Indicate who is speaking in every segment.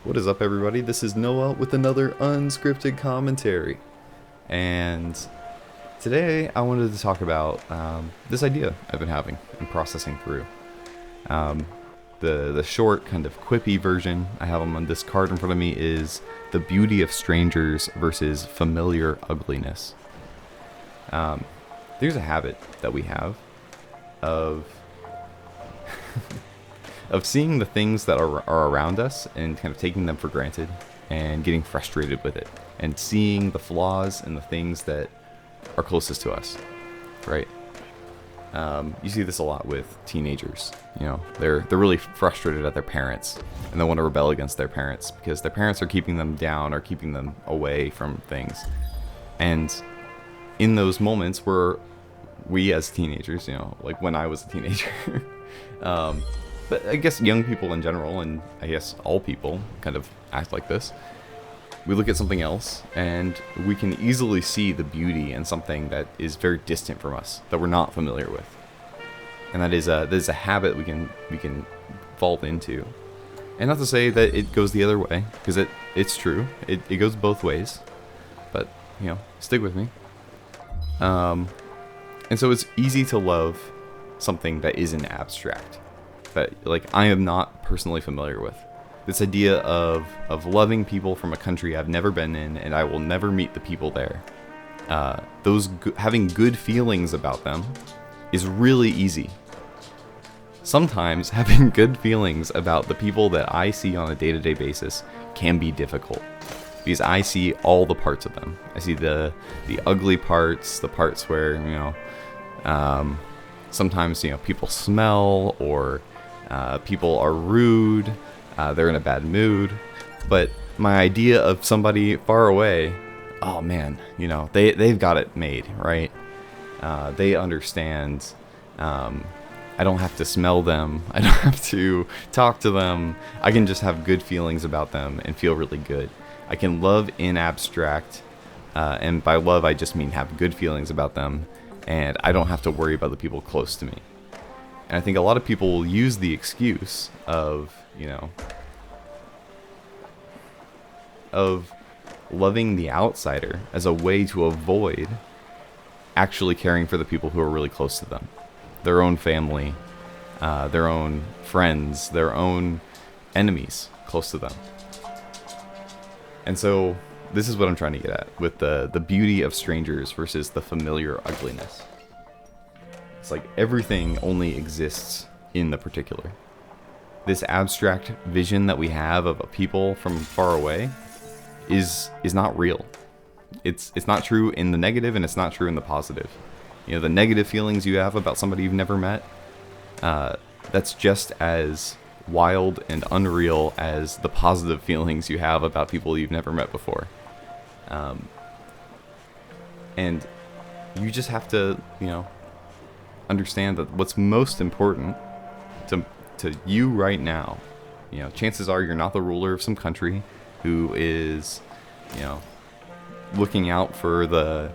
Speaker 1: What is up, everybody? This is Noah with another unscripted commentary. And today I wanted to talk about this idea I've been having and processing through. The short, kind of quippy version I have on this card in front of me is the beauty of strangers versus familiar ugliness. There's a habit that we have of of seeing the things that are around us and kind of taking them for granted and getting frustrated with it, and seeing the flaws in the things that are closest to us, right? You see this a lot with teenagers. You know, they're really frustrated at their parents, and they want to rebel against their parents because their parents are keeping them down or keeping them away from things. And in those moments where we as teenagers, you know, like when I was a teenager, but I guess young people in general, and I guess all people kind of act like this. We look at something else, and we can easily see the beauty in something that is very distant from us, that we're not familiar with. And that is a habit we can fall into. And not to say that it goes the other way, because it's true. It goes both ways. But, you know, stick with me. And so it's easy to love something that isn't abstract, that like I am not personally familiar with. This idea of loving people from a country I've never been in, and I will never meet the people there. Having good feelings about them is really easy. Sometimes having good feelings about the people that I see on a day-to-day basis can be difficult, because I see all the parts of them. I see the ugly parts, the parts where, you know, sometimes, you know, people smell, or people are rude, they're in a bad mood. But my idea of somebody far away, oh man, you know, they've got it made, right? They understand. I don't have to smell them. I don't have to talk to them. I can just have good feelings about them and feel really good. I can love in abstract, and by love I just mean have good feelings about them, and I don't have to worry about the people close to me. And I think a lot of people will use the excuse of, you know, of loving the outsider as a way to avoid actually caring for the people who are really close to them. Their own family, their own friends, their own enemies close to them. And so this is what I'm trying to get at with the beauty of strangers versus the familiar ugliness. It's like everything only exists in the particular. This abstract vision that we have of a people from far away is not real. It's not true in the negative, and it's not true in the positive. You know, the negative feelings you have about somebody you've never met, that's just as wild and unreal as the positive feelings you have about people you've never met before. And you just have to, you know, understand that what's most important to you right now, you know, chances are you're not the ruler of some country who is, you know, looking out for the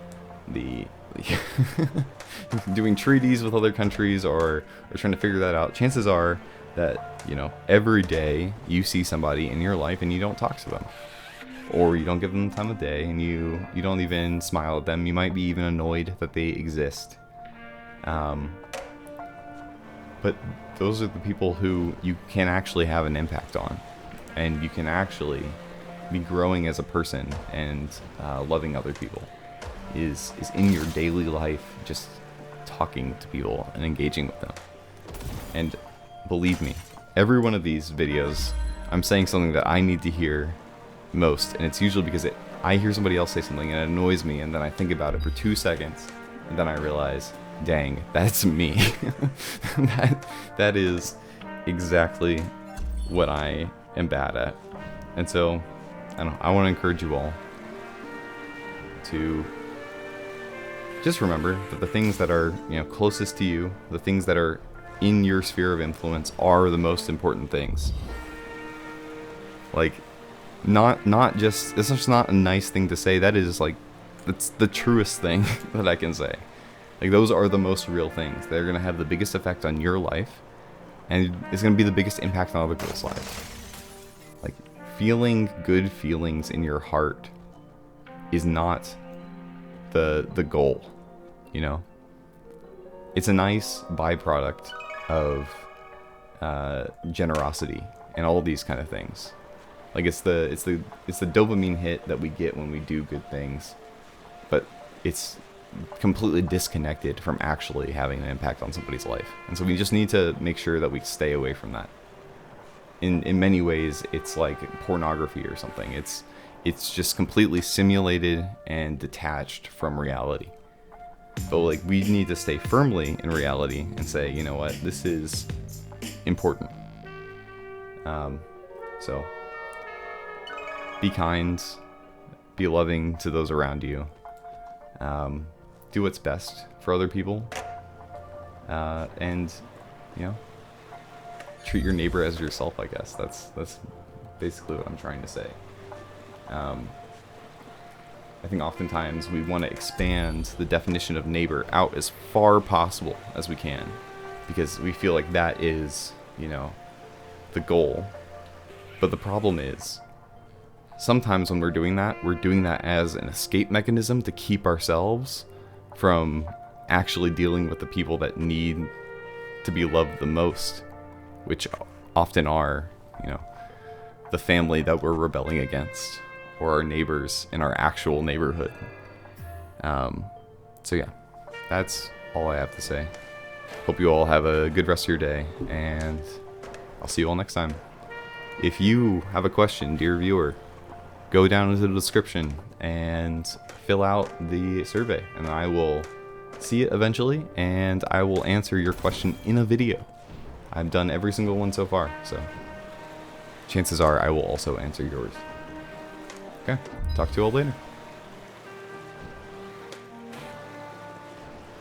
Speaker 1: doing treaties with other countries, or trying to figure that out. Chances are that, you know, every day you see somebody in your life and you don't talk to them, or you don't give them the time of day, and you don't even smile at them. You might be even annoyed that they exist. But those are the people who you can actually have an impact on, and you can actually be growing as a person and loving other people is in your daily life, just talking to people and engaging with them. And believe me, every one of these videos I'm saying something that I need to hear most, and it's usually because I hear somebody else say something and it annoys me, and then I think about it for 2 seconds, and then I realize, dang, that's me. that is exactly what I am bad at. And so I want to encourage you all to just remember that the things that are, you know, closest to you, the things that are in your sphere of influence, are the most important things. Like, not just, it's just not a nice thing to say. That is like, that's the truest thing that I can say. Like, those are the most real things. They're going to have the biggest effect on your life, and it's going to be the biggest impact on other people's lives. Like, feeling good feelings in your heart is not the goal, you know? It's a nice byproduct of generosity and all these kind of things. Like it's the dopamine hit that we get when we do good things, but it's completely disconnected from actually having an impact on somebody's life. And so we just need to make sure that we stay away from that. In many ways, it's like pornography or something. It's just completely simulated and detached from reality. But like, we need to stay firmly in reality and say, you know what, this is important. So be kind, be loving to those around you. Do what's best for other people, and you know, treat your neighbor as yourself. I guess that's basically what I'm trying to say. I think oftentimes we want to expand the definition of neighbor out as far possible as we can, because we feel like that is, you know, the goal. But the problem is, sometimes when we're doing that as an escape mechanism to keep ourselves from actually dealing with the people that need to be loved the most, which often are, you know, the family that we're rebelling against, or our neighbors in our actual neighborhood. So yeah, that's all I have to say. Hope you all have a good rest of your day, and I'll see you all next time. If you have a question, dear viewer, go down into the description and fill out the survey, and I will see it eventually, and I will answer your question in a video. I've done every single one so far, so chances are I will also answer yours. Okay, talk to you all later.